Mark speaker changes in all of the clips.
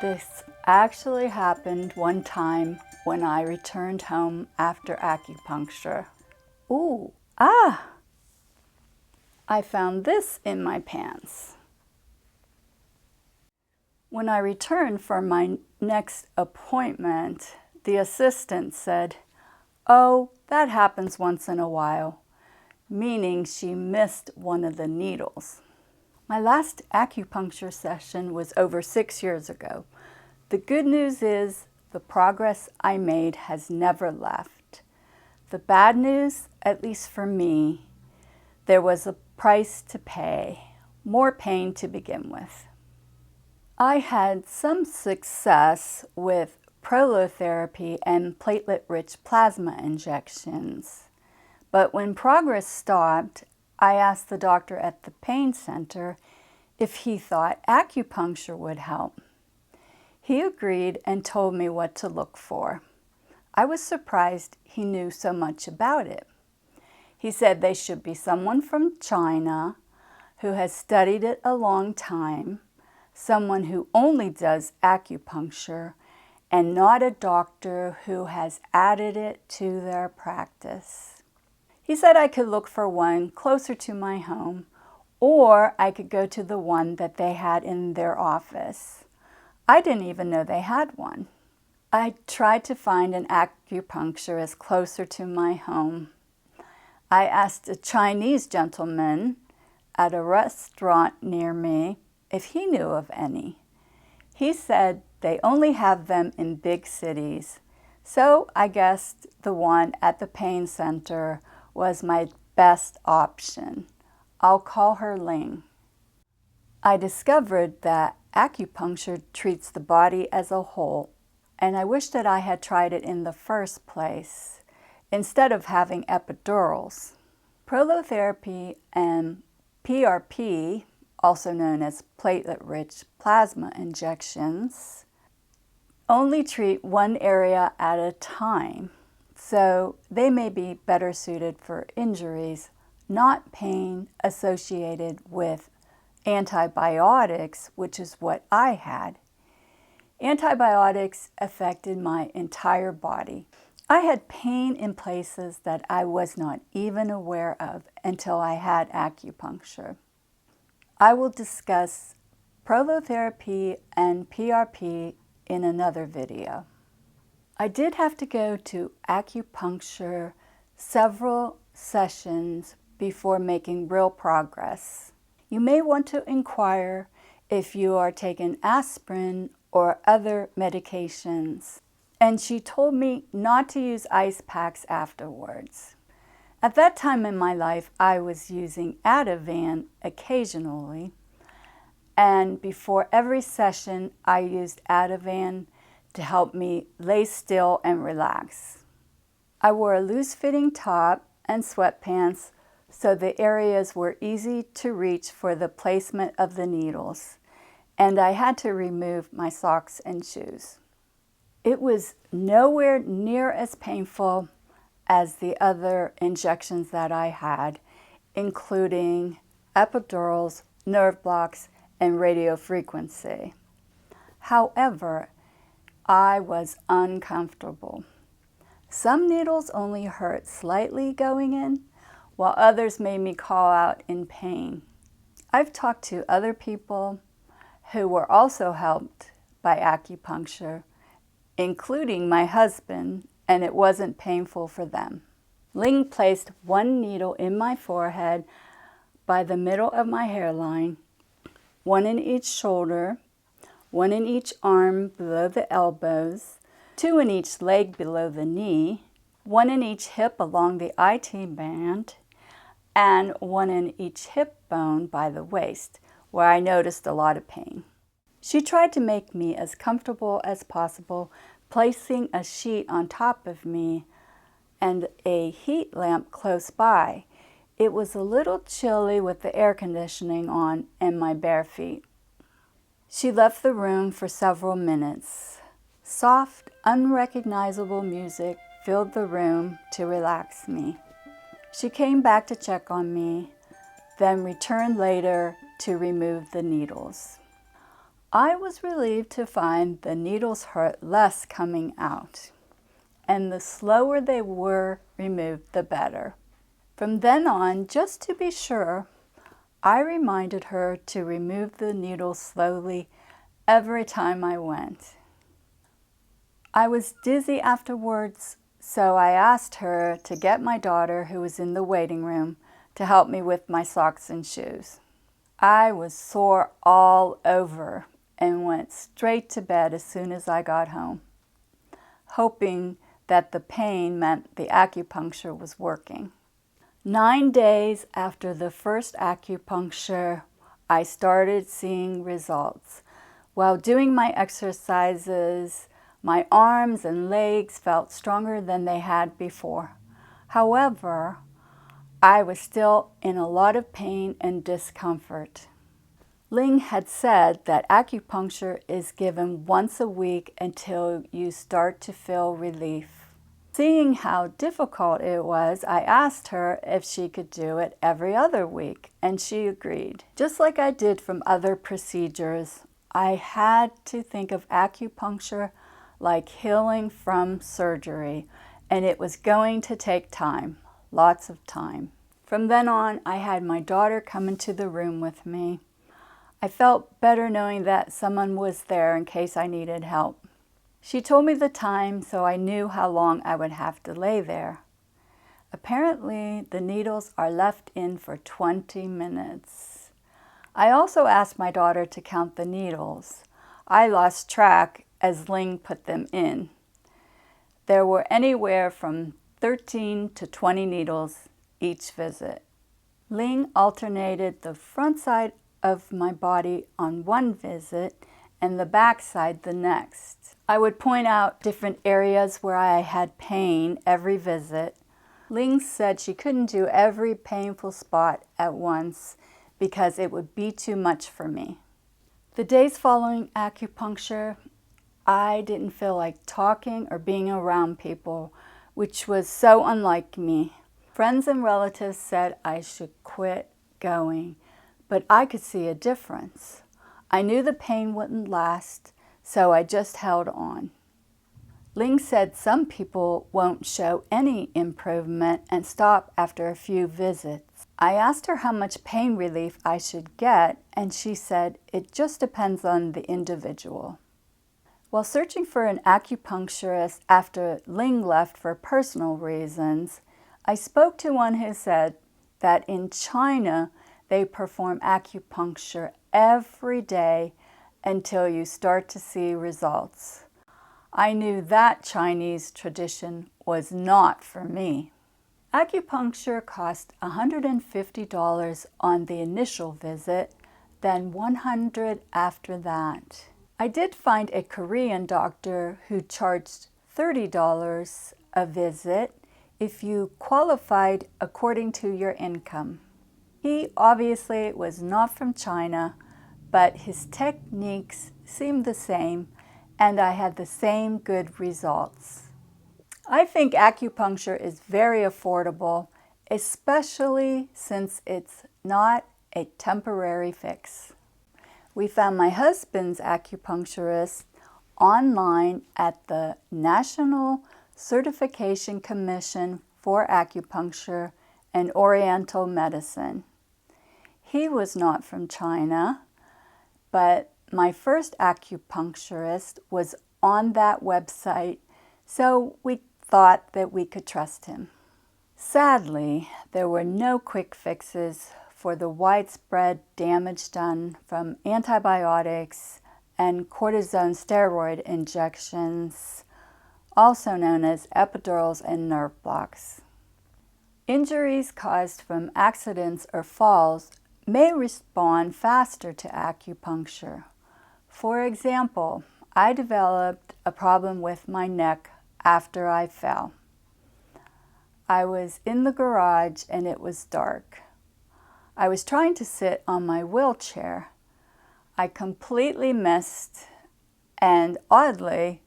Speaker 1: This actually happened one time when I returned home after acupuncture. Ooh, ah! I found this in my pants. When I returned for my next appointment, the assistant said, "Oh, that happens once in a while," meaning she missed one of the needles. My last acupuncture session was over 6 years ago. The good news is the progress I made has never left. The bad news, at least for me, there was a price to pay, more pain to begin with. I had some success with prolotherapy and platelet-rich plasma injections, but when progress stopped, I asked the doctor at the pain center if he thought acupuncture would help. He agreed and told me what to look for. I was surprised he knew so much about it. He said they should be someone from China who has studied it a long time, someone who only does acupuncture, and not a doctor who has added it to their practice. He said I could look for one closer to my home, or I could go to the one that they had in their office. I didn't even know they had one. I tried to find an acupuncturist closer to my home. I asked a Chinese gentleman at a restaurant near me if he knew of any. He said they only have them in big cities, so I guessed the one at the pain center was my best option. I'll call her Ling. I discovered that acupuncture treats the body as a whole, and I wish that I had tried it in the first place, instead of having epidurals. Prolotherapy and PRP, also known as platelet-rich plasma injections, only treat one area at a time, so they may be better suited for injuries, not pain associated with antibiotics, which is what I had. Antibiotics affected my entire body. I had pain in places that I was not even aware of until I had acupuncture. I will discuss prolotherapy and PRP in another video. I did have to go to acupuncture several sessions before making real progress. You may want to inquire if you are taking aspirin or other medications. And she told me not to use ice packs afterwards. At that time in my life, I was using Ativan occasionally, and before every session, I used Ativan to help me lay still and relax. I wore a loose-fitting top and sweatpants, so the areas were easy to reach for the placement of the needles, and I had to remove my socks and shoes. It was nowhere near as painful as the other injections that I had, including epidurals, nerve blocks, and radiofrequency. However, I was uncomfortable. Some needles only hurt slightly going in, while others made me call out in pain. I've talked to other people who were also helped by acupuncture, including my husband, and it wasn't painful for them. Ling placed one needle in my forehead by the middle of my hairline, one in each shoulder, one in each arm below the elbows, two in each leg below the knee, one in each hip along the IT band, and one in each hip bone by the waist, where I noticed a lot of pain. She tried to make me as comfortable as possible, placing a sheet on top of me and a heat lamp close by. It was a little chilly with the air conditioning on and my bare feet. She left the room for several minutes. Soft, unrecognizable music filled the room to relax me. She came back to check on me, then returned later to remove the needles. I was relieved to find the needles hurt less coming out, and the slower they were removed, the better. From then on, just to be sure, I reminded her to remove the needles slowly every time I went. I was dizzy afterwards, so I asked her to get my daughter, who was in the waiting room, to help me with my socks and shoes. I was sore all over and went straight to bed as soon as I got home, hoping that the pain meant the acupuncture was working. 9 days after the first acupuncture, I started seeing results. While doing my exercises, my arms and legs felt stronger than they had before. However, I was still in a lot of pain and discomfort. Ling had said that acupuncture is given once a week until you start to feel relief. Seeing how difficult it was, I asked her if she could do it every other week, and she agreed. Just like I did from other procedures, I had to think of acupuncture like healing from surgery, and it was going to take time, lots of time. From then on, I had my daughter come into the room with me. I felt better knowing that someone was there in case I needed help. She told me the time, so I knew how long I would have to lay there. Apparently, the needles are left in for 20 minutes. I also asked my daughter to count the needles. I lost track as Ling put them in. There were anywhere from 13 to 20 needles each visit. Ling alternated the front side of my body on one visit and the back side the next. I would point out different areas where I had pain every visit. Ling said she couldn't do every painful spot at once because it would be too much for me. The days following acupuncture, I didn't feel like talking or being around people, which was so unlike me. Friends and relatives said I should quit going, but I could see a difference. I knew the pain wouldn't last, so I just held on. Ling said some people won't show any improvement and stop after a few visits. I asked her how much pain relief I should get, and she said it just depends on the individual. While searching for an acupuncturist after Ling left for personal reasons, I spoke to one who said that in China they perform acupuncture every day until you start to see results. I knew that Chinese tradition was not for me. Acupuncture cost $150 on the initial visit, then $100 after that. I did find a Korean doctor who charged $30 a visit if you qualified according to your income. He obviously was not from China, but his techniques seemed the same, and I had the same good results. I think acupuncture is very affordable, especially since it's not a temporary fix. We found my husband's acupuncturist online at the National Certification Commission for Acupuncture and Oriental Medicine. He was not from China, but my first acupuncturist was on that website, so we thought that we could trust him. Sadly, there were no quick fixes for the widespread damage done from antibiotics and cortisone steroid injections, also known as epidurals and nerve blocks. Injuries caused from accidents or falls may respond faster to acupuncture. For example, I developed a problem with my neck after I fell. I was in the garage and it was dark. I was trying to sit on my wheelchair. I completely missed, and oddly,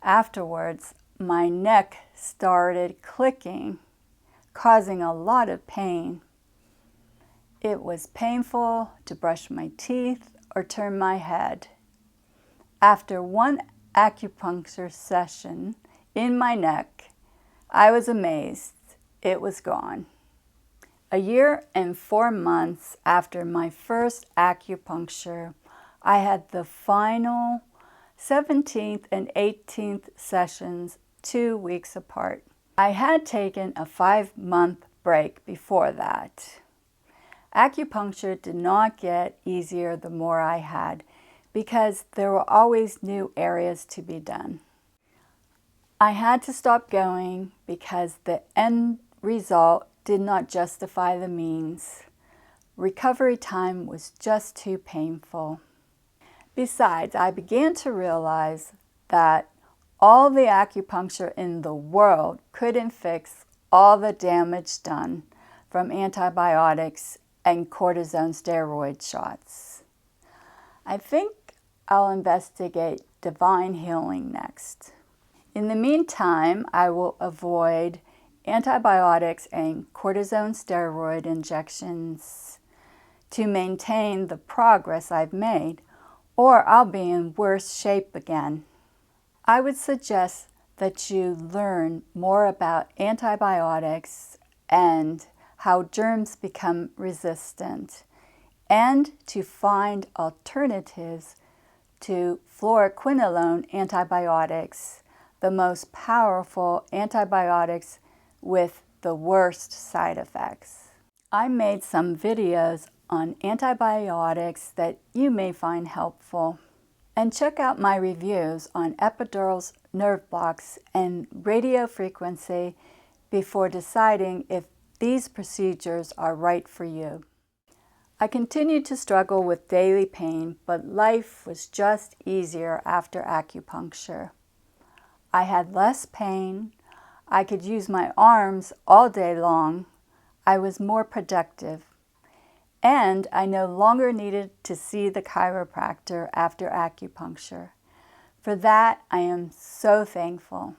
Speaker 1: afterwards, my neck started clicking, causing a lot of pain. It was painful to brush my teeth or turn my head. After one acupuncture session in my neck, I was amazed. It was gone. A year and 4 months after my first acupuncture, I had the final 17th and 18th sessions 2 weeks apart. I had taken a 5-month break before that. Acupuncture did not get easier the more I had because there were always new areas to be done. I had to stop going because the end result did not justify the means. Recovery time was just too painful. Besides, I began to realize that all the acupuncture in the world couldn't fix all the damage done from antibiotics and cortisone steroid shots. I think I'll investigate divine healing next. In the meantime, I will avoid antibiotics and cortisone steroid injections to maintain the progress I've made, or I'll be in worse shape again. I would suggest that you learn more about antibiotics and how germs become resistant, and to find alternatives to fluoroquinolone antibiotics, the most powerful antibiotics with the worst side effects. I made some videos on antibiotics that you may find helpful. And check out my reviews on epidurals, nerve blocks, and radiofrequency before deciding if these procedures are right for you. I continued to struggle with daily pain, but life was just easier after acupuncture. I had less pain. I could use my arms all day long. I was more productive. And I no longer needed to see the chiropractor after acupuncture. For that, I am so thankful.